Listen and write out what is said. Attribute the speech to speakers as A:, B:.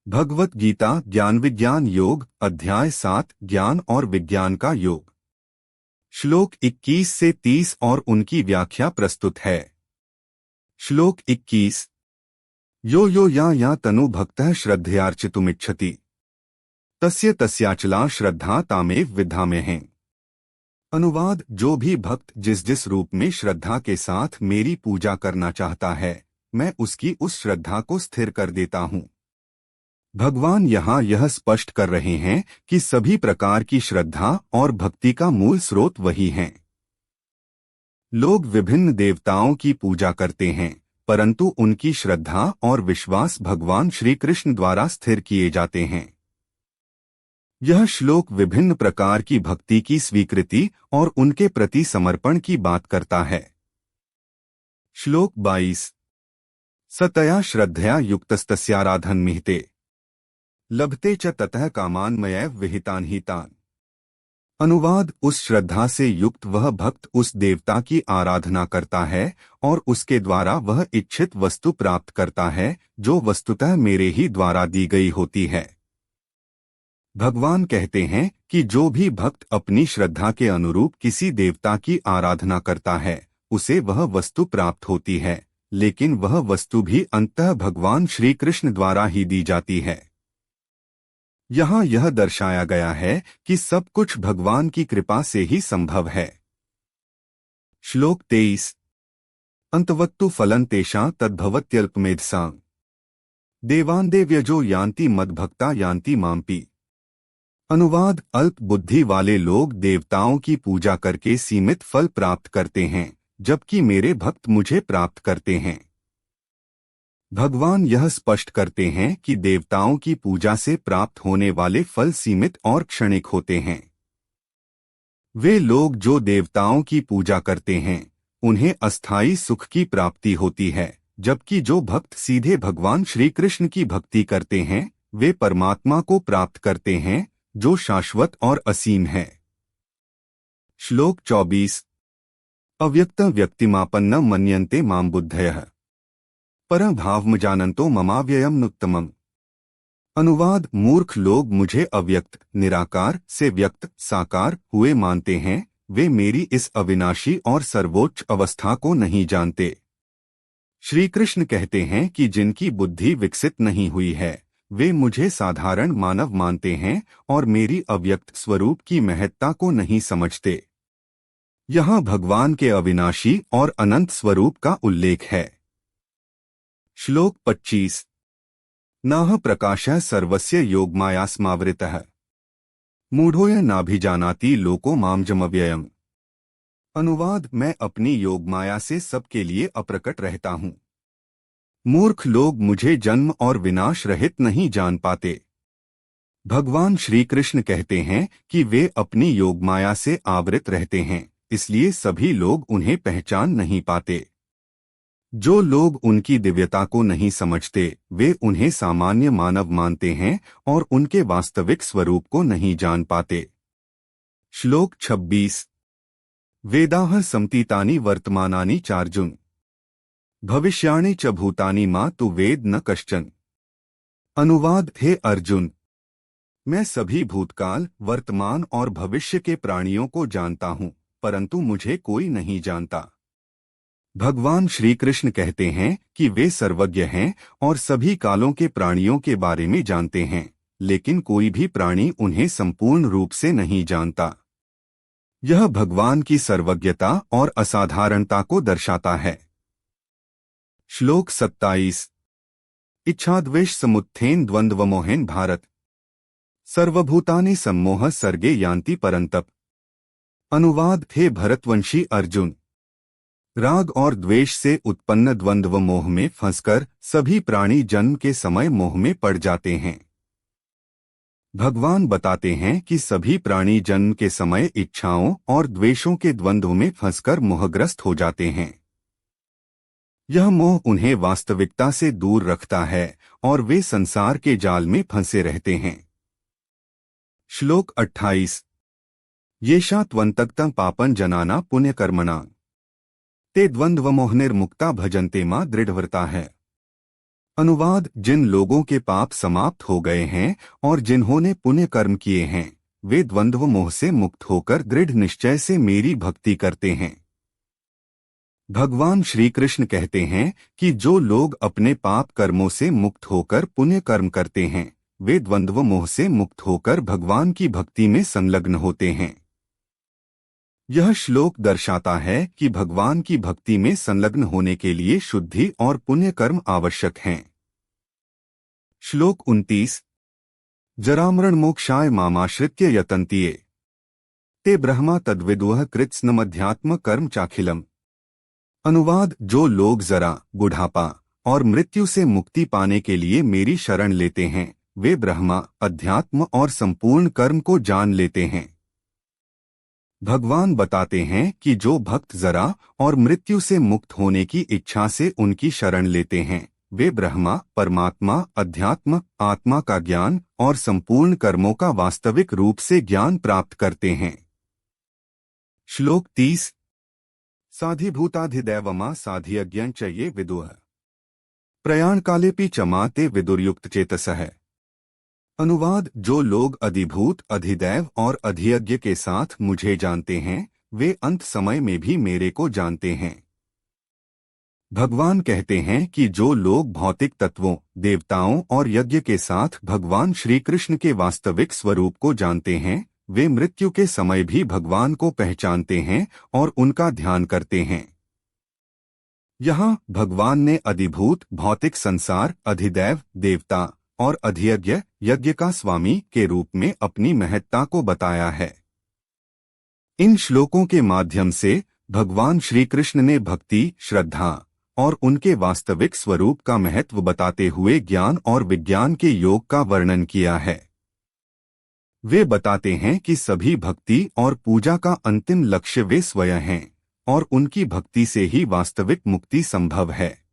A: भगवत गीता ज्ञान विज्ञान योग अध्याय 7 ज्ञान और विज्ञान का योग। श्लोक 21 से 30 और उनकी व्याख्या प्रस्तुत है। श्लोक 21। यो यो या तनु भक्तः श्रद्धयार्चितुमिच्छति तस्य तस्याचला श्रद्धा तामेव विद्धाम्यहम्। अनुवाद: जो भी भक्त जिस रूप में श्रद्धा के साथ मेरी पूजा करना चाहता है, मैं उसकी उस श्रद्धा को स्थिर कर देता हूँ। भगवान यहाँ यह स्पष्ट कर रहे हैं कि सभी प्रकार की श्रद्धा और भक्ति का मूल स्रोत वही हैं। लोग विभिन्न देवताओं की पूजा करते हैं, परंतु उनकी श्रद्धा और विश्वास भगवान श्री कृष्ण द्वारा स्थिर किए जाते हैं। यह श्लोक विभिन्न प्रकार की भक्ति की स्वीकृति और उनके प्रति समर्पण की बात करता है। श्लोक 22। सतया श्रद्धया युक्तस्तस्याराधनमिहते लभते च ततः कामान मयैव विहितान हितान। अनुवाद: उस श्रद्धा से युक्त वह भक्त उस देवता की आराधना करता है और उसके द्वारा वह इच्छित वस्तु प्राप्त करता है, जो वस्तुतः मेरे ही द्वारा दी गई होती है। भगवान कहते हैं कि जो भी भक्त अपनी श्रद्धा के अनुरूप किसी देवता की आराधना करता है, उसे वह वस्तु प्राप्त होती है, लेकिन वह वस्तु भी अंततः भगवान श्री कृष्ण द्वारा ही दी जाती है। यहाँ यह दर्शाया गया है कि सब कुछ भगवान की कृपा से ही संभव है। श्लोक 23। अंतवत्तु फलं तेषां तद्भवत्यल्पमेधसां देवान् देव्यजो यान्ति मद्भक्ता यान्ति माम्पि। अनुवाद: अल्प बुद्धि वाले लोग देवताओं की पूजा करके सीमित फल प्राप्त करते हैं, जबकि मेरे भक्त मुझे प्राप्त करते हैं। भगवान यह स्पष्ट करते हैं कि देवताओं की पूजा से प्राप्त होने वाले फल सीमित और क्षणिक होते हैं। वे लोग जो देवताओं की पूजा करते हैं, उन्हें अस्थायी सुख की प्राप्ति होती है, जबकि जो भक्त सीधे भगवान श्री कृष्ण की भक्ति करते हैं, वे परमात्मा को प्राप्त करते हैं, जो शाश्वत और असीम है। श्लोक 24। अव्यक्तं व्यक्तिमापन्नं मन्यन्ते मां बुद्धयः परं भावमजानन्तो ममाव्ययम् नुत्तमम्। अनुवाद: मूर्ख लोग मुझे अव्यक्त निराकार से व्यक्त साकार हुए मानते हैं, वे मेरी इस अविनाशी और सर्वोच्च अवस्था को नहीं जानते। श्री कृष्ण कहते हैं कि जिनकी बुद्धि विकसित नहीं हुई है, वे मुझे साधारण मानव मानते हैं और मेरी अव्यक्त स्वरूप की महत्ता को नहीं समझते। यहाँ भगवान के अविनाशी और अनंत स्वरूप का उल्लेख है। श्लोक 25। नाह प्रकाशः सर्वस्य योगमायास्मावृतः मूढ़ोऽयं नाभिजानाति लोको मामजमव्ययम्। अनुवाद: मैं अपनी योगमाया से सबके लिए अप्रकट रहता हूँ। मूर्ख लोग मुझे जन्म और विनाश रहित नहीं जान पाते। भगवान श्री कृष्ण कहते हैं कि वे अपनी योगमाया से आवृत रहते हैं, इसलिए सभी लोग उन्हें पहचान नहीं पाते। जो लोग उनकी दिव्यता को नहीं समझते, वे उन्हें सामान्य मानव मानते हैं और उनके वास्तविक स्वरूप को नहीं जान पाते। श्लोक 26। वेदाः समतीतानि वर्तमानानि चार्जुन भविष्याणि च भूतानि मा तु वेद न कश्चन। अनुवाद: हे अर्जुन, मैं सभी भूतकाल, वर्तमान और भविष्य के प्राणियों को जानता हूँ, परंतु मुझे कोई नहीं जानता। भगवान श्री कृष्ण कहते हैं कि वे सर्वज्ञ हैं और सभी कालों के प्राणियों के बारे में जानते हैं, लेकिन कोई भी प्राणी उन्हें संपूर्ण रूप से नहीं जानता। यह भगवान की सर्वज्ञता और असाधारणता को दर्शाता है। श्लोक 27। इच्छाद्वेष समुत्थेन द्वंद्वमोहेन भारत सर्वभूतानि सम्मोह सर्गे यान्ति परन्तप। अनुवाद: हे भरतवंशी अर्जुन, राग और द्वेष से उत्पन्न द्वंद्व मोह में फंसकर सभी प्राणी जन्म के समय मोह में पड़ जाते हैं। भगवान बताते हैं कि सभी प्राणी जन्म के समय इच्छाओं और द्वेषों के द्वंद्व में फंसकर मोहग्रस्त हो जाते हैं। यह मोह उन्हें वास्तविकता से दूर रखता है और वे संसार के जाल में फंसे रहते हैं। श्लोक 28। येषा त्वन्तक्तं पापं जनाना पुण्यकर्मणा ते द्वंद्वमोहनिर्मुक्ता भजन्ते मां दृढ़व्रता है। अनुवाद: जिन लोगों के पाप समाप्त हो गए हैं और जिन्होंने पुण्य कर्म किए हैं, वे द्वंद्व मोह से मुक्त होकर दृढ़ निश्चय से मेरी भक्ति करते हैं। भगवान श्री कृष्ण कहते हैं कि जो लोग अपने पाप कर्मों से मुक्त होकर पुण्य कर्म करते हैं, वे द्वंद्व मोह से मुक्त होकर भगवान की भक्ति में संलग्न होते हैं। यह श्लोक दर्शाता है कि भगवान की भक्ति में संलग्न होने के लिए शुद्धि और पुण्य कर्म आवश्यक हैं। श्लोक 29। जरामरण मोक्षाय मामाश्रित्य यतन्ति ते ब्रह्मा तद्विदुः कृत्स्नमध्यात्म कर्म चाखिलम। अनुवाद: जो लोग जरा, बुढ़ापा और मृत्यु से मुक्ति पाने के लिए मेरी शरण लेते हैं, वे ब्रह्मा, अध्यात्म और संपूर्ण कर्म को जान लेते हैं। भगवान बताते हैं कि जो भक्त जरा और मृत्यु से मुक्त होने की इच्छा से उनकी शरण लेते हैं, वे ब्रह्मा, परमात्मा, अध्यात्म, आत्मा का ज्ञान और संपूर्ण कर्मों का वास्तविक रूप से ज्ञान प्राप्त करते हैं। श्लोक 30। साधिभूताधिदैवमा साधियज्ञं च ये विदुः प्रयाण कालेपि च मा ते विदुर्युक्त चेतसः। अनुवाद: जो लोग अधिभूत, अधिदैव और अधियज्ञ के साथ मुझे जानते हैं, वे अंत समय में भी मेरे को जानते हैं। भगवान कहते हैं कि जो लोग भौतिक तत्वों, देवताओं और यज्ञ के साथ भगवान श्री कृष्ण के वास्तविक स्वरूप को जानते हैं, वे मृत्यु के समय भी भगवान को पहचानते हैं और उनका ध्यान करते हैं। यहाँ भगवान ने अधिभूत, भौतिक संसार, अधिदैव, देवता और अधियज्ञ, यज्ञ का स्वामी के रूप में अपनी महत्ता को बताया है। इन श्लोकों के माध्यम से भगवान श्री कृष्ण ने भक्ति, श्रद्धा और उनके वास्तविक स्वरूप का महत्व बताते हुए ज्ञान और विज्ञान के योग का वर्णन किया है। वे बताते हैं कि सभी भक्ति और पूजा का अंतिम लक्ष्य वे स्वयं हैं और उनकी भक्ति से ही वास्तविक मुक्ति संभव है।